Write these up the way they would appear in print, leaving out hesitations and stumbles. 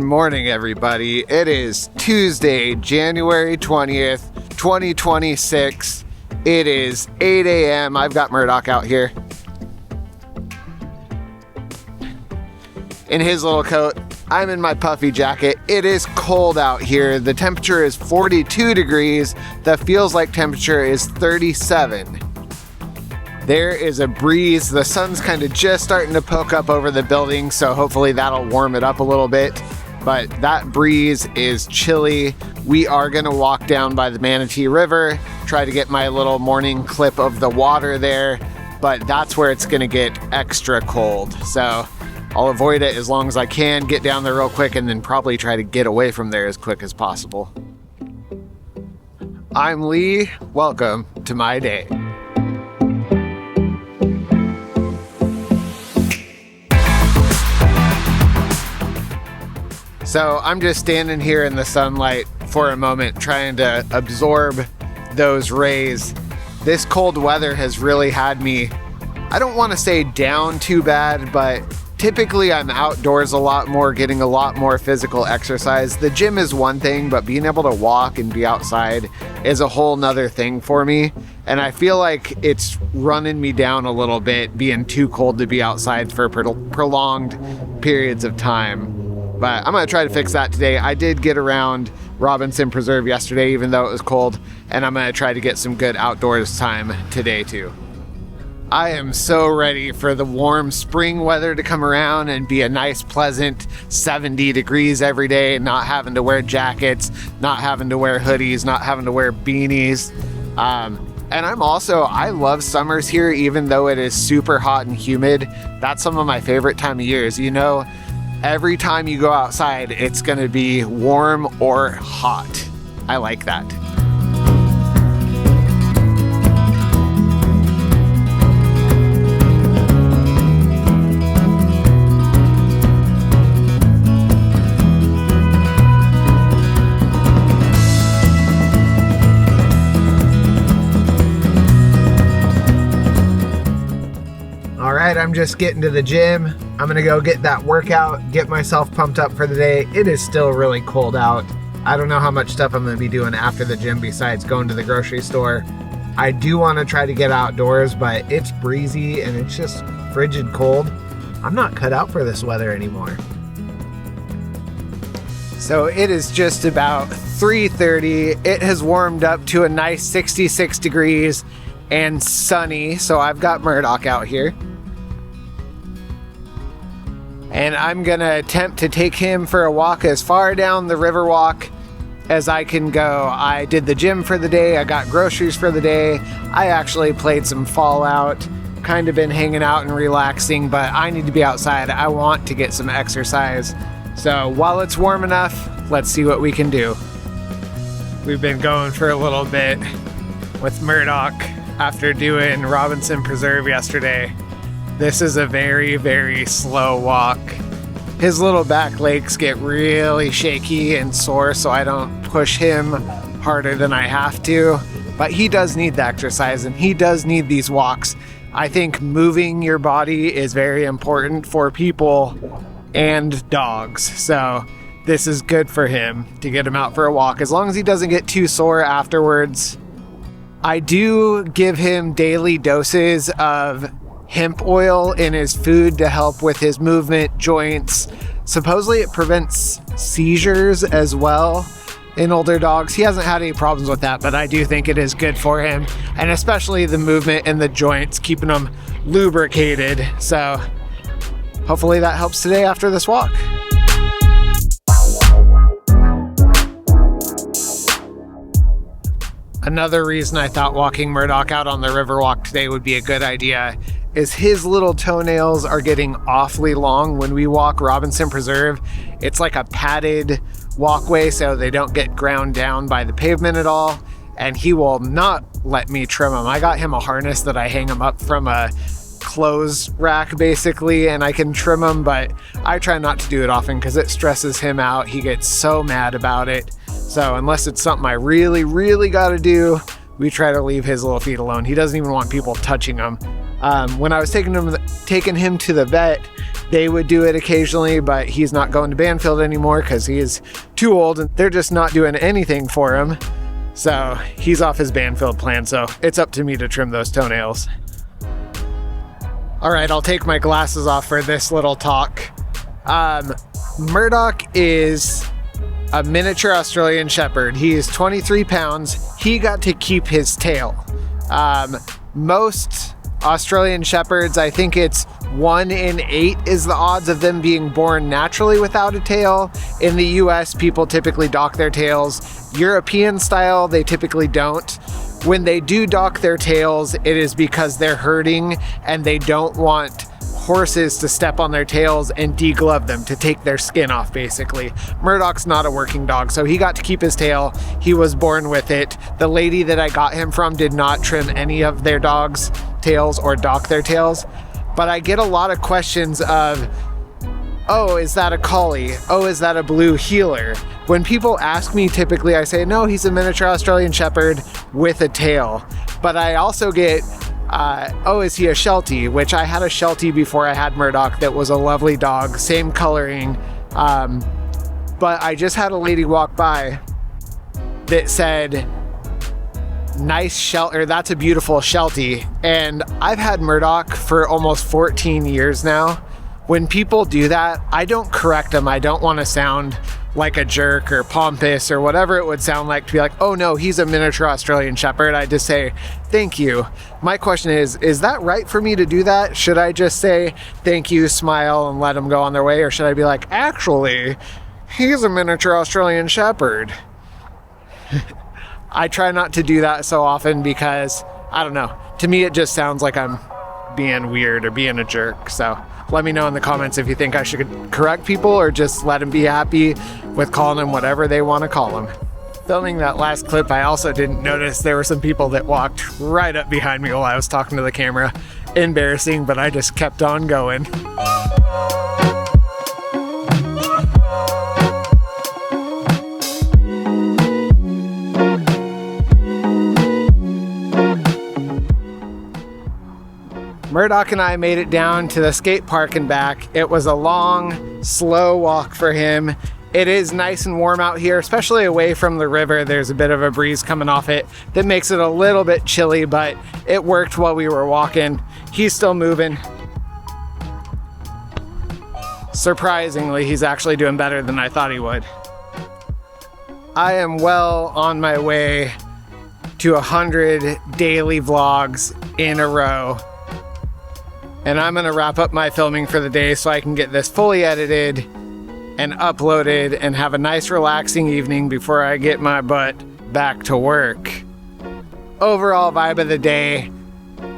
morning, everybody. It is Tuesday, January 20th, 2026. It is 8 a.m. I've got Murdoc out here in his little coat. I'm in my puffy jacket. It is cold out here. The temperature is 42 degrees. The feels like temperature is 37. There is a breeze. The sun's kind of just starting to poke up over the building, so hopefully that'll warm it up a little bit. But that breeze is chilly. We are going to walk down by the Manatee River, try to get my little morning clip of the water there, but that's where it's going to get extra cold. So I'll avoid it as long as I can, get down there real quick, and then probably try to get away from there as quick as possible. I'm Lee. Welcome to my day. So I'm just standing here in the sunlight for a moment, trying to absorb those rays. This cold weather has really had me, I don't want to say down too bad, but typically I'm outdoors a lot more, getting a lot more physical exercise. The gym is one thing, but being able to walk and be outside is a whole nother thing for me. And I feel like it's running me down a little bit, being too cold to be outside for prolonged periods of time. But I'm going to try to fix that today. I did get around Robinson Preserve yesterday, even though it was cold, and I'm going to try to get some good outdoors time today too. I am so ready for the warm spring weather to come around and be a nice, pleasant 70 degrees every day, not having to wear jackets, not having to wear hoodies, not having to wear beanies. And I love summers here, even though it is super hot and humid. That's some of my favorite time of years. You know, every time you go outside, it's going to be warm or hot. I like that. I'm just getting to the gym. I'm gonna go get that workout, get myself pumped up for the day. It is still really cold out. I don't know how much stuff I'm gonna be doing after the gym besides going to the grocery store. I do want to try to get outdoors, but it's breezy and it's just frigid cold. I'm not cut out for this weather anymore. So it is just about 3:30. It has warmed up to a nice 66 degrees and sunny. So I've got Murdoc out here. And I'm gonna attempt to take him for a walk as far down the Riverwalk as I can go. I did the gym for the day, I got groceries for the day, I actually played some Fallout, kind of been hanging out and relaxing, but I need to be outside. I want to get some exercise. So while it's warm enough, let's see what we can do. We've been going for a little bit with Murdoc after doing Robinson Preserve yesterday. This is a very, very slow walk. His little back legs get really shaky and sore, so I don't push him harder than I have to. But he does need the exercise and he does need these walks. I think moving your body is very important for people and dogs. So this is good for him to get him out for a walk, as long as he doesn't get too sore afterwards. I do give him daily doses of hemp oil in his food to help with his movement, joints. Supposedly it prevents seizures as well in older dogs. He hasn't had any problems with that, but I do think it is good for him, and especially the movement and the joints, keeping them lubricated. So hopefully that helps today after this walk. Another reason I thought walking Murdoc out on the Riverwalk today would be a good idea is his little toenails are getting awfully long when we walk Robinson Preserve. It's like a padded walkway, so they don't get ground down by the pavement at all, and he will not let me trim them. I got him a harness that I hang him up from a clothes rack basically, and I can trim them, but I try not to do it often because it stresses him out. He gets so mad about it. So unless it's something I really, really got to do, we try to leave his little feet alone. He doesn't even want people touching him. When I was taking him to the vet, they would do it occasionally, but he's not going to Banfield anymore because he is too old and they're just not doing anything for him. So he's off his Banfield plan, so it's up to me to trim those toenails. All right, I'll take my glasses off for this little talk. Murdoc is a miniature Australian Shepherd. He is 23 pounds. He got to keep his tail. Most Australian Shepherds, I think it's 1 in 8 is the odds of them being born naturally without a tail. In the US, people typically dock their tails. European style, they typically don't. When they do dock their tails, it is because they're herding and they don't want horses to step on their tails and deglove them, to take their skin off, basically. Murdoc's not a working dog, so he got to keep his tail. He was born with it. The lady that I got him from did not trim any of their dogs' tails or dock their tails. But I get a lot of questions of, oh, is that a collie? Oh, is that a blue heeler? When people ask me, typically I say, no, he's a miniature Australian Shepherd with a tail. But I also get, oh, is he a Sheltie? Which I had a Sheltie before I had Murdoc that was a lovely dog, same coloring. But I just had a lady walk by that said, nice Sheltie, that's a beautiful Sheltie. And I've had Murdoc for almost 14 years now. When people do that, I don't correct them. I don't want to sound like a jerk or pompous or whatever it would sound like to be like, oh no, he's a miniature Australian Shepherd. I just say, thank you. My question is that right for me to do that? Should I just say thank you, smile, and let them go on their way? Or should I be like, actually, he's a miniature Australian Shepherd? I try not to do that so often because, I don't know, to me it just sounds like I'm being weird or being a jerk. So let me know in the comments if you think I should correct people or just let them be happy with calling them whatever they want to call them. Filming that last clip, I also didn't notice there were some people that walked right up behind me while I was talking to the camera. Embarrassing, but I just kept on going. Murdoc and I made it down to the skate park and back. It was a long, slow walk for him. It is nice and warm out here, especially away from the river. There's a bit of a breeze coming off it that makes it a little bit chilly, but it worked while we were walking. He's still moving. Surprisingly, he's actually doing better than I thought he would. I am well on my way to 100 daily vlogs in a row. And I'm gonna wrap up my filming for the day so I can get this fully edited and uploaded and have a nice relaxing evening before I get my butt back to work. Overall vibe of the day,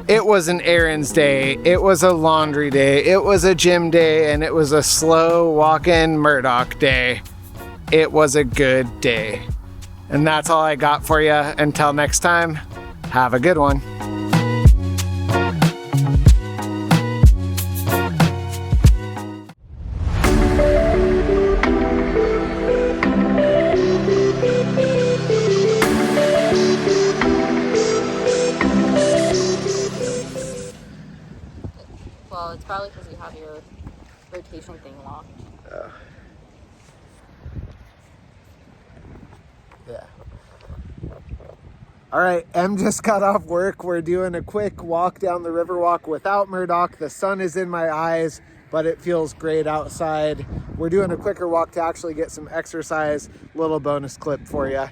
it was an errands day, it was a laundry day, it was a gym day, and it was a slow walk-in Murdoc day. It was a good day. And that's all I got for you. Until next time, have a good one. Well, it's probably because you have your rotation thing locked. Yeah. All right, Em just got off work. We're doing a quick walk down the Riverwalk without Murdoc. The sun is in my eyes, but it feels great outside. We're doing a quicker walk to actually get some exercise. Little bonus clip for you.